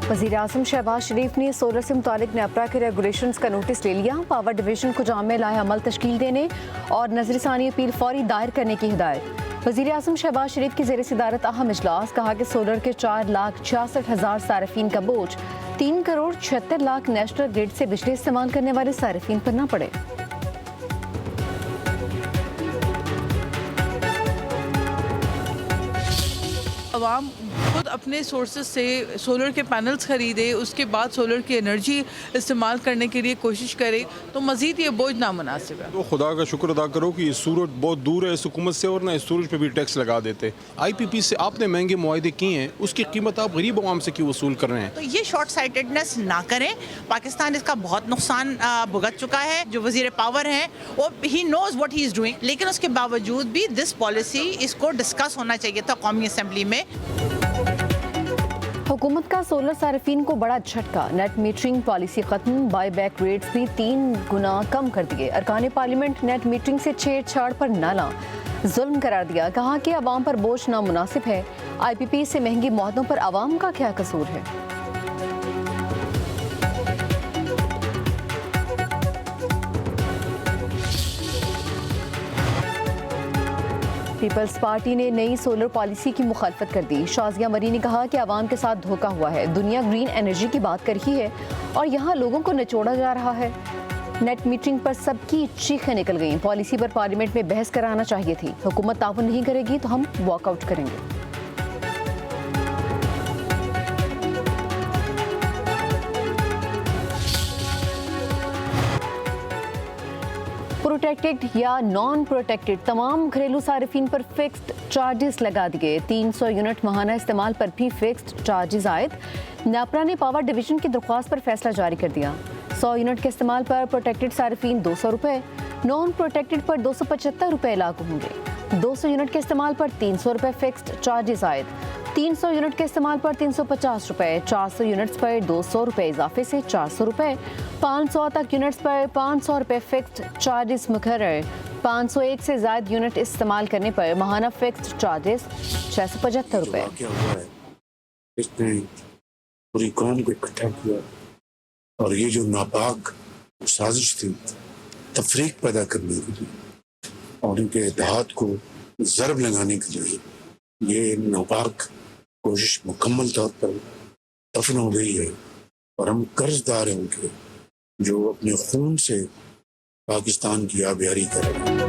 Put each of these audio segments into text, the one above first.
वज़ीर-ए-आज़म शहबाज शरीफ ने सोलर से मुतालिक नेपरा के रेगुलेशंस का नोटिस ले लिया। पावर डिवीजन को जाम में लाए अमल तश्कील देने और नजरसानी अपील फौरी दायर करने की हिदायत। वज़ीर-ए-आज़म शहबाज शरीफ की ज़ेर सदारत अहम इजलास। कहा कि सोलर के 4,66,000 सारिफीन का बोझ 3,76,00,000 नेशनल ग्रिड से बिजली इस्तेमाल करने वाले सारिफीन पर न पड़े। आवाम खुद अपने सोर्सेज से सोलर के पैनल्स ख़रीदे, उसके बाद सोलर की एनर्जी इस्तेमाल करने के लिए कोशिश करे, तो मज़ीद ये बोझ नामुनासिब है। तो खुदा का शुक्र अदा करो कि सूरज बहुत दूर है इस हुकूमत से, और ना इस सूरज पे भी टैक्स लगा देते। IPP से आपने महंगे मुआहदे किए हैं, उसकी कीमत आप गरीब आवाम से क्यों वसूल कर रहे हैं? तो ये शॉर्ट साइटेडनेस ना करें। पाकिस्तान इसका बहुत नुकसान भुगत चुका है। जो वजीर पावर हैं वो he knows what he is doing, लेकिन उसके बावजूद भी दिस पॉलिसी इसको डिस्कस होना चाहिए था कौमी असम्बली में। हुकूमत का सोलर सार्फिन को बड़ा झटका। नेट मीटरिंग पॉलिसी खत्म, बाई बैक रेट्स भी 3 गुना कम कर दिए। अरकान पार्लियामेंट नेट मीटरिंग से छेड़छाड़ पर नाला जुल्म करार दिया। कहा कि अवाम पर बोझ नामुनासिब है। IPP से महंगी मुआहदों पर अवाम का क्या कसूर है? पीपल्स पार्टी ने नई सोलर पॉलिसी की मुखालफत कर दी। शाजिया मरी ने कहा कि आवाम के साथ धोखा हुआ है। दुनिया ग्रीन एनर्जी की बात कर रही है और यहाँ लोगों को निचोड़ा जा रहा है। नेट मीटरिंग पर सबकी चीखें निकल गईं। पॉलिसी पर पार्लियामेंट में बहस कराना चाहिए थी। हुकूमत ताउन नहीं करेगी तो हम वॉकआउट करेंगे। प्रोटेक्टेड या नॉन प्रोटेक्टेड तमाम घरेलू सारिफिन पर फिक्स्ड चार्जेस लगा दिए। 300 यूनिट माहाना इस्तेमाल पर भी फिक्स्ड चार्जेस आयद। नेपरा ने पावर डिवीजन की दरख्वास्त पर फैसला जारी कर दिया। 100 यूनिट के इस्तेमाल पर प्रोटेक्टेड सारिफिन 200 रुपये, नॉन प्रोटेक्टेड पर 275 रुपये लागू होंगे। 200 यूनिट के इस्तेमाल पर 300 रुपये फिक्स्ड चार्जेस आयद। 300 यूनिट के इस्तेमाल पर 350 रुपये, 400 यूनिट्स पर 200 रुपये इजाफे से 400 रुपये, 500 तक यूनिट्स पर 500 रुपये फिक्स्ड चार्जेस मुकर्रर। 501 से ज़्यादा यूनिट इस्तेमाल करने पर माहाना फिक्स्ड चार्जेस 675 रुपये। क्या हुआ है, इसने पूरी कौम को इकट्ठा किया और ये जो नापाक साजिश थी तफरीक पैदा करने के लिए और इनके इत्तेहाद को ज़रब लगाने के लिए, ये नापाक कोशिश मुकम्मल तौर पर दफन हो गई है और हम कर्जदार हैं उनके, जो अपने खून से पाकिस्तान की आबियारी कर रहे हैं।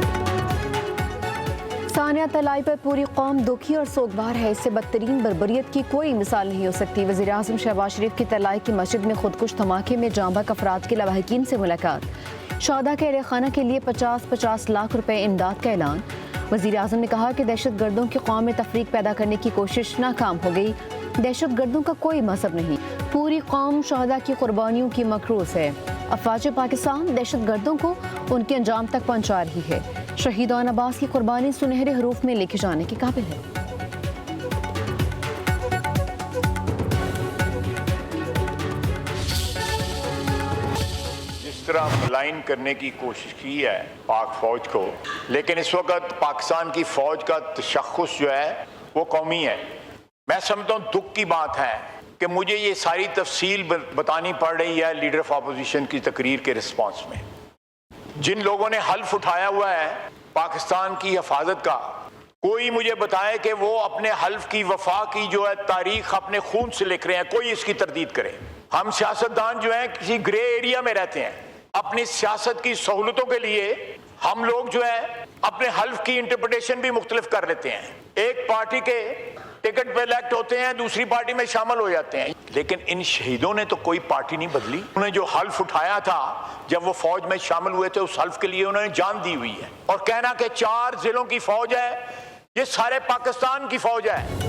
सानिया तलाई पर पूरी कौम दुखी और सोगवार है। इससे बदतरीन बर्बरियत की कोई मिसाल नहीं हो सकती। वज़ीर-ए-आज़म शहबाज शरीफ की तलाई की मस्जिद में खुदकुश धमाके में जांबाक अफराद के लवाहिकीन से मुलाकात। शहदा के अहले खाना के लिए 50-50 लाख रुपए इमदाद का ऐलान। वज़ीर-ए-आज़म ने कहा कि दहशत गर्दों की कौम में तफरीक पैदा करने की कोशिश नाकाम हो गई। दहशत गर्दों का कोई मजहब नहीं, पूरी कौम शहदा की कुर्बानियों की मकरूस है। अफवाज पाकिस्तान दहशत गर्दों को उनके अंजाम तक पहुँचा रही है। शहीदान अब्बास की कुर्बानी सुनहरे हरूफ में लिखे जाने के काबिल है। जिस तरह मलाइन करने की कोशिश की है पाक फौज को, लेकिन इस वक्त पाकिस्तान की फौज का तशख़्ख़ुस जो है वो कौमी है। मैं समझता हूँ दुख की बात है कि मुझे ये सारी तफसील बतानी पड़ रही है लीडर ऑफ अपोजिशन की तकरीर के रिस्पॉन्स में। जिन लोगों ने हल्फ उठाया हुआ है पाकिस्तान की हिफाजत का, कोई मुझे बताए कि वो अपने हल्फ की वफा की जो है तारीख अपने खून से लिख रहे हैं, कोई इसकी तरदीद करे। हम सियासतदान जो है किसी ग्रे एरिया में रहते हैं। अपनी सियासत की सहूलतों के लिए हम लोग जो है अपने हल्फ की इंटरप्रिटेशन भी मुख्तलिफ कर लेते हैं। एक पार्टी के टिकट पे इलेक्ट होते हैं, दूसरी पार्टी में शामिल हो जाते हैं, लेकिन इन शहीदों ने तो कोई पार्टी नहीं बदली। उन्होंने जो हल्फ उठाया था जब वो फौज में शामिल हुए थे, उस हल्फ के लिए उन्होंने जान दी हुई है। और कहना कि 4 जिलों की फौज है, ये सारे पाकिस्तान की फौज है।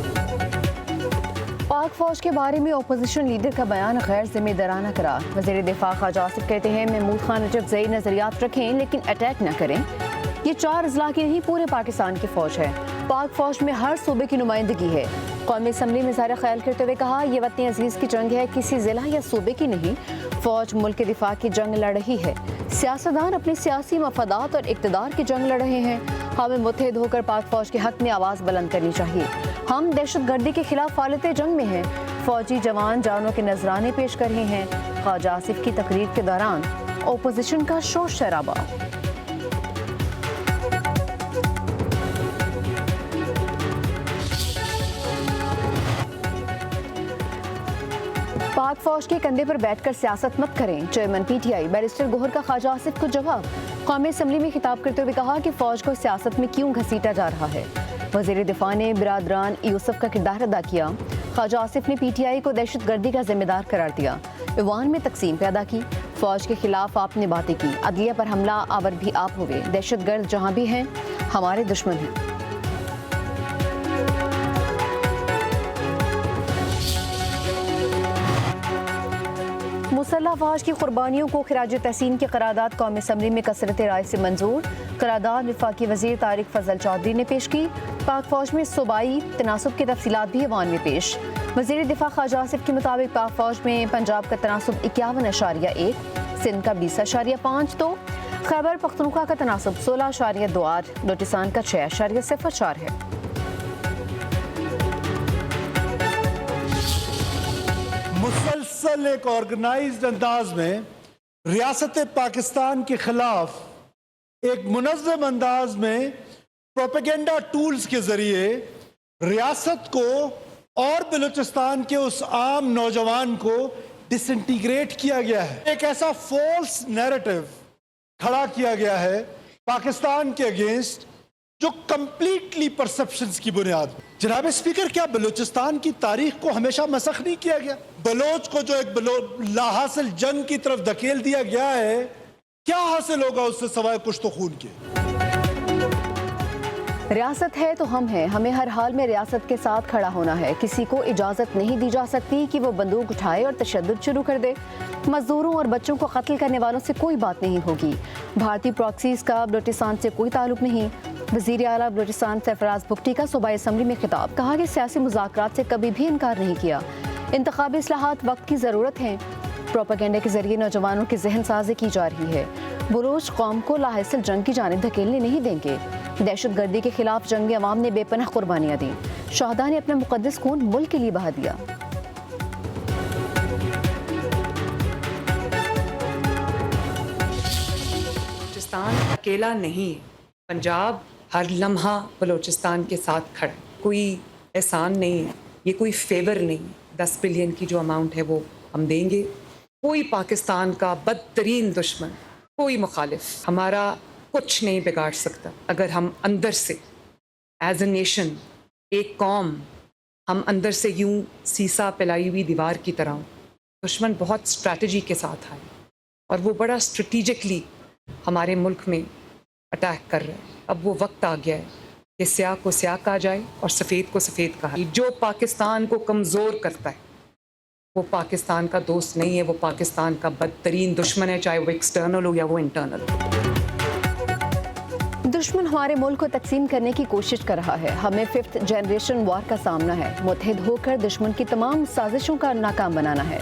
पाक फौज के बारे में अपोजिशन लीडर का बयान गैर जिम्मेदाराना करार। वज़ीर दिफा ख्वाजा आसिफ कहते हैं महमूद खान नजब ज़ई नजरियात रखें लेकिन अटैक न करें। ये 4 अजला की नहीं, पूरे पाकिस्तान की फौज है। पाक फौज में हर सूबे की नुमाइंदगी है। कौमी असम्बली में इज़हार ख्याल करते हुए कहा, यह वतन अजीज़ की जंग है, किसी जिला या सूबे की नहीं। फौज मुल्क के दिफा की जंग लड़ रही है। सियासतदान अपने सियासी मफादात और इक़्तिदार की जंग लड़ रहे हैं। हमें मुत्तहिद होकर पाक फौज के हक में आवाज़ बुलंद करनी चाहिए। हम दहशत गर्दी के खिलाफ हालत जंग में हैं। फौजी जवान जानों के नजराने पेश कर रहे हैं। ख्वाजा आसिफ की तकरीर के दौरान ओपोजिशन का शोर शराबा। पाक फौज के कंधे पर बैठकर सियासत मत करें, चेयरमैन पीटीआई बैरिस्टर गोहर का ख्वाजा आसिफ को जवाब। कौमी असम्बली में खिताब करते हुए कहा कि फौज को सियासत में क्यों घसीटा जा रहा है। वजीर दिफा ने बिरादरान यूसुफ का किरदार अदा किया। ख्वाजा आसिफ ने पीटीआई को दहशत गर्दी का जिम्मेदार करार दिया। ईवान में तकसीम पैदा की। फौज के खिलाफ आपने बातें की, अदलिया पर हमला आवर भी आप हुए। दहशत गर्द जहाँ भी हैं हमारे दुश्मन हैं। मुसल्लह अफवाज की कुर्बानियों को खिराज तहसीन की करारदाद कौमी असम्बली में कसरत राय से मंजूर। करारदाद वफाकी वजीर तारिक फजल चौधरी ने पेश की। पाक फौज में सूबाई तनासुब की तफसीलात भी ईवान में पेश। वजीर दिफा ख्वाजा आसिफ के मुताबिक पाक फौज में पंजाब का तनासुब 51.1, सिंध का 20.5, तो खैबर पख्तूनख्वा का तनासुब 16.28, बलोचिस्तान का 6.04 है। मुसलसल एक ऑर्गेनाइज्ड अंदाज में रियासत पाकिस्तान के खिलाफ एक मुनज़्ज़म अंदाज में प्रोपेगेंडा टूल्स के जरिए रियासत को और बलूचिस्तान के उस आम नौजवान को डिसइंटीग्रेट किया गया है। एक ऐसा फॉल्स नैरेटिव खड़ा किया गया है पाकिस्तान के अगेंस्ट जो कंप्लीटली परसेप्शंस की बुनियाद पर। जनाब स्पीकर, क्या बलूचिस्तान की तारीख को हमेशा मसख नहीं किया गया? बलोच को जो एक लाहासिल जंग की तरफ धकेल दिया गया है, क्या हासिल होगा उससे सवाए कुछ तो खून के? रियासत है तो हम हैं, हमें हर हाल में रियासत के साथ खड़ा होना है। किसी को इजाज़त नहीं दी जा सकती कि वो बंदूक उठाए और तशद्दुद शुरू कर दे। मजदूरों और बच्चों को कत्ल करने वालों से कोई बात नहीं होगी। भारतीय प्रॉक्सीज का बलूचिस्तान से कोई ताल्लुक नहीं। वज़ीर आला बलूचिस्तान सरफराज बुगटी का सूबाई असम्बली में खिताब। कहा कि सियासी मुज़ाकरात से कभी भी इनकार नहीं किया। इंतखाबी इस्लाहात वक्त की ज़रूरत है। प्रोपेगेंडा के जरिए नौजवानों की जहन साजी की जा रही है। बलूच कौम को लाहिसल जंग की जानिब धकेलने नहीं देंगे। दहशत गर्दी के खिलाफ जंग अवाम ने बेपनाह कुर्बानियाँ दी। शहदा ने अपना मुकद्दस खून मुल्क के लिए बहा दिया। बलूचिस्तान अकेला नहीं है। पंजाब हर लम्हा बलूचिस्तान के साथ खड़ा। कोई एहसान नहीं है, ये कोई फेवर नहीं है। 10 बिलियन की जो अमाउंट है वो हम देंगे। कोई पाकिस्तान का बदतरीन दुश्मन, कोई मुखालिफ हमारा कुछ नहीं बिगाड़ सकता अगर हम अंदर से एज ए नेशन, एक कौम, हम अंदर से यूं सीसा पिलाई हुई दीवार की तरह। दुश्मन बहुत स्ट्रैटेजी के साथ आए और वो बड़ा स्ट्रेटिजिकली हमारे मुल्क में अटैक कर रहे हैं। अब वो वक्त आ गया है कि स्याह को स्याह कहा जाए और सफ़ेद को सफ़ेद कहा। जो पाकिस्तान को कमज़ोर करता है वो पाकिस्तान का दोस्त नहीं है, वो पाकिस्तान का बदतरीन दुश्मन है, चाहे वो एक्सटर्नल हो या वो इंटरनल हो। दुश्मन हमारे मुल्क को तकसीम करने की कोशिश कर रहा है। हमें 5th जनरेशन वॉर का सामना है। मुत्तहिद होकर दुश्मन की तमाम साजिशों का नाकाम बनाना है।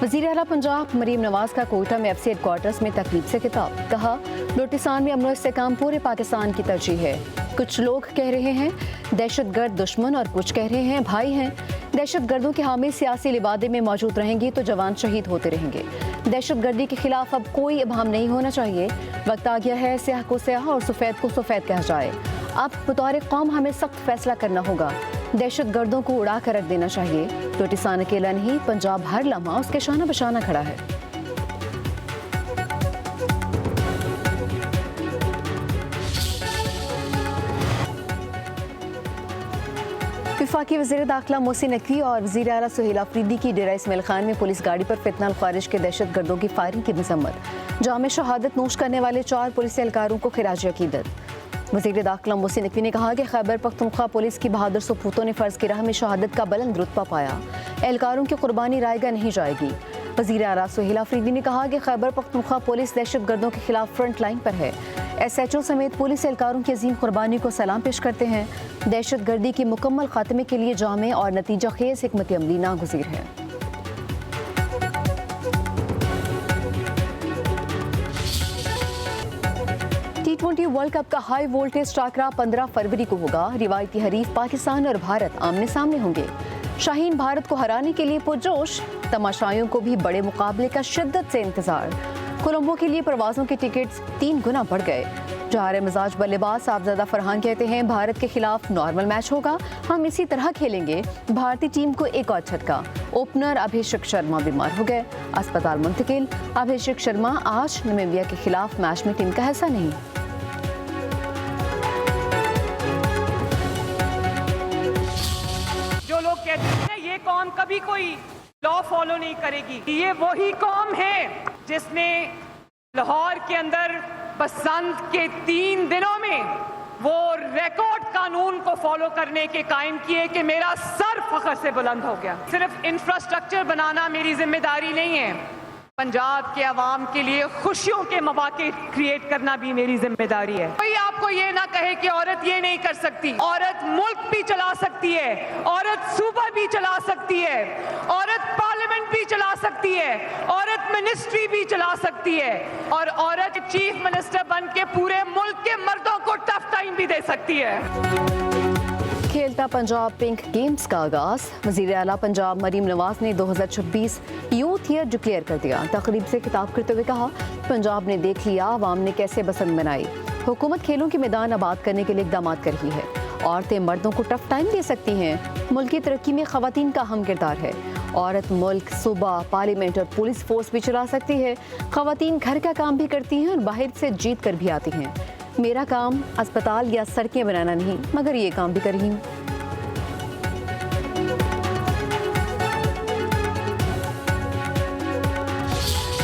वज़ीर आला पंजाब मरीम नवाज का कोयटा में एफसी हेडक्वार्टर्स में तकरीब से खिताब। कहा, बलूचिस्तान में अमन व इस्तेहकाम पूरे पाकिस्तान की तरजीह है। कुछ लोग कह रहे हैं दहशत गर्द दुश्मन और कुछ कह रहे हैं भाई हैं। दहशत गर्दों के हामी सियासी लिबादे में मौजूद रहेंगी तो जवान शहीद होते रहेंगे। दहशत गर्दी के खिलाफ अब कोई इबहम नहीं होना चाहिए। वक्त आ गया है स्याह को स्याह और सफ़ेद को सफ़ेद कहा जाए। अब बतौर कौम हमें सख्त फैसला करना होगा। दहशत गर्दों को उड़ा कर रख देना चाहिए। बलूचिस्तान अकेला नहीं, पंजाब हर लम्हा उसके शाना बशाना खड़ा है। वफाकी वज़ीर दाखिला मोहसिन नकवी और वज़ीर आला सुहेल अफरीदी की डेरा इस्माइल खान में पुलिस गाड़ी पर फितना खारिज के दहशत गर्दों की फायरिंग की मजम्मत। जाम शहादत नोश करने वाले 4 पुलिस एहलकारों को खिराज अकीदत। वज़ीर दाखिला मोहसिन नकवी ने कहा कि खैबर पख्तूनख्वा पुलिस की बहादुर सपूतों ने फ़र्ज़ की राह में शहादत का बुलंद रुतबा पाया। एहलकारों की कुर्बानी रायगा नहीं जाएगी। वज़ीर आला सुहेल अफरीदी ने कहा कि खैबर पख्तूनख्वा पुलिस दहशत गर्दों के खिलाफ फ्रंट लाइन पर है। SHO समेत पुलिस एहलकारों की अजीम कुर्बानी को सलाम पेश करते हैं। दहशत गर्दी के मुकम्मल खात्मे के लिए जामे और नतीजा खेज हिकमत अमली नागुज़ीर है। T20 वर्ल्ड कप का हाई वोल्टेज टाकरा 15 फरवरी को होगा। रिवायती हरीफ पाकिस्तान और भारत आमने सामने होंगे। शाहीन भारत को हराने के लिए पुरजोश, तमाशाइयों को भी बड़े मुकाबले का शिद्दत से इंतजार। कोलंबो के लिए प्रवासों के टिकट्स 3 गुना बढ़ गए। जहारे मिजाज बल्लेबाज साहबजादा फरहान कहते हैं भारत के खिलाफ नॉर्मल मैच होगा, हम इसी तरह खेलेंगे। भारतीय टीम को एक और झटका, ओपनर अभिषेक शर्मा बीमार हो गए, अस्पताल मुंतकिल। अभिषेक शर्मा आज नामीबिया के खिलाफ मैच में टीम का हिस्सा नहीं। जो लोग कहते हैं ये कौम कभी कोई लॉ फॉलो नहीं करेगी, ये वही कौम है जिसने लाहौर के अंदर बसंत के 3 दिनों में वो रिकॉर्ड कानून को फॉलो करने के कायम किए कि मेरा सर फख्र से बुलंद हो गया। सिर्फ इंफ्रास्ट्रक्चर बनाना मेरी जिम्मेदारी नहीं है, पंजाब के अवाम के लिए खुशियों के मौके क्रिएट करना भी मेरी जिम्मेदारी है। कोई आपको ये ना कहे कि औरत ये नहीं कर सकती। औरत मुल्क भी चला सकती है, औरत सूबा भी चला सकती है, औरत पार्लियामेंट भी चला सकती है, औरत मिनिस्ट्री भी चला सकती है, और औरत चीफ मिनिस्टर बन के पूरे मुल्क के मर्दों को टफ टाइम भी दे सकती है। खेलता पंजाब पिंक गेम्स का आगाज। वज़ीर आला पंजाब मरीम नवाज ने 2026 यूथ ईयर डिक्लेयर कर दिया। तकरीब से खिताब करते हुए कहा, पंजाब ने देख लिया अवाम ने कैसे बसंत मनाई। हुकूमत खेलों के मैदान आबाद करने के लिए इक़दाम कर रही है। औरतें मर्दों को टफ टाइम दे सकती हैं। मुल्क की तरक्की में ख़वातीन का अहम किरदार है। औरत मुल्क, सूबा, पार्लियामेंट और पुलिस फोर्स भी चला सकती है। ख़वातीन घर का काम भी करती हैं और बाहर से जीत कर भी आती हैं। मेरा काम अस्पताल या सड़कें बनाना नहीं, मगर ये काम भी कर रही हूँ।